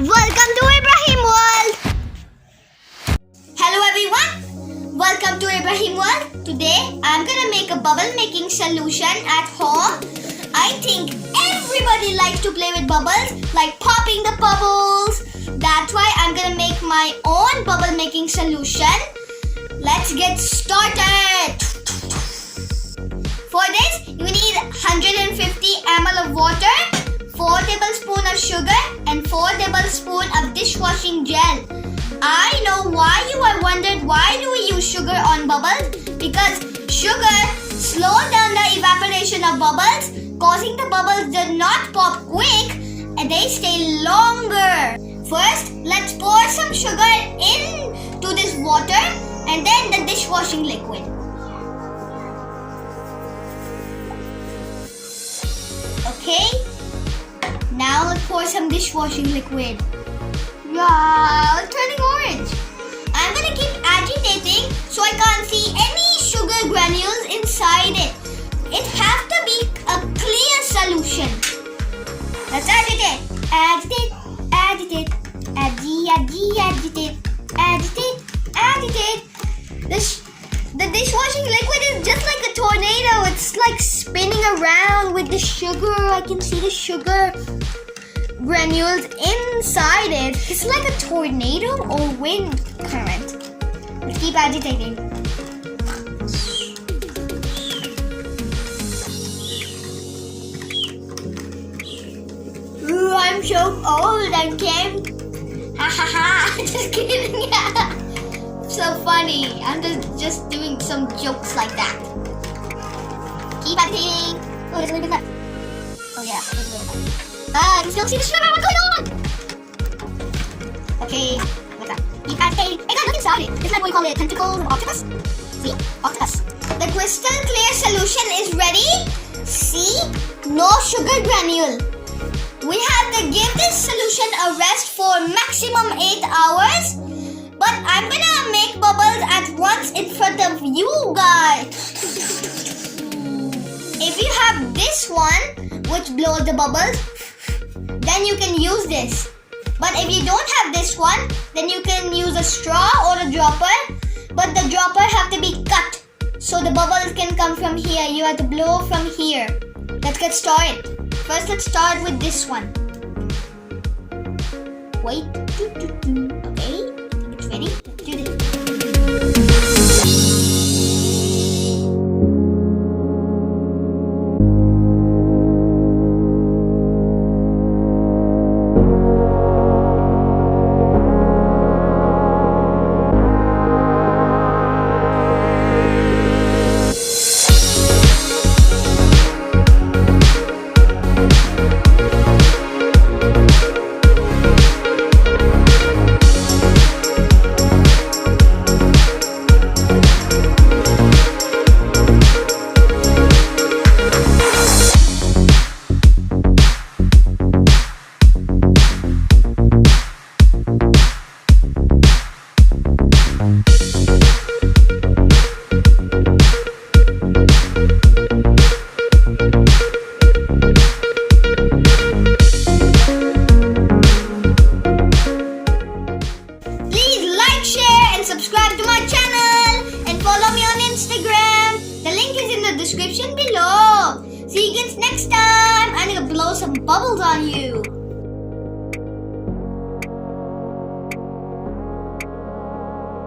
Welcome to Ibrahim World! Hello everyone! Welcome to Ibrahim World. Today I'm gonna make a bubble making solution at home. I think everybody likes to play with bubbles, like popping the bubbles. That's why I'm gonna make my own bubble making solution. Let's get started! For this, you need 150 ml of water, 4 tablespoons of sugar and 4 tablespoons of dishwashing gel. I know why you are wondered why do we use sugar on bubbles? Because sugar slows down the evaporation of bubbles, causing the bubbles to not pop quick and they stay longer. First, let's pour some sugar into this water and then the dishwashing liquid. Okay, now let's pour some dishwashing liquid. Yeah, it's turning orange. I'm gonna keep agitating so I can't see any sugar granules inside it. It has to be a clear solution. Let's agitate. Agitate, agitate, agitate, agitate, agitate. The dishwashing liquid is just like a tornado. It's like spinning around with the sugar. I can see the sugar granules inside it. It's like a tornado or wind current. Let's keep agitating. Ooh, I'm so old and can't. Ha ha ha! Just kidding. So funny. I'm just doing some jokes like that. Keep agitating. Oh, there's a little bit left. Oh yeah, there's a little bit left. I can still see the sugar. What's going on? Okay, what's that? Keep agitating. I got nothing inside it. It's like what we call it, tentacles of octopus. See? Octopus. The crystal clear solution is ready. See? No sugar granule. We have to give this solution a rest for maximum 8 hours. But I'm gonna make bubbles at once in front of you guys. If you have this one, which blows the bubbles, then you can use this. But if you don't have this one, then you can use a straw or a dropper. But the dropper have to be cut, so the bubbles can come from here. You have to blow from here. Let's get started. First, let's start with this one. Wait. Okay. Ready? Let's do this. Subscribe to my channel and follow me on Instagram. The link is in the description below. See you guys next time. I'm gonna blow some bubbles on you.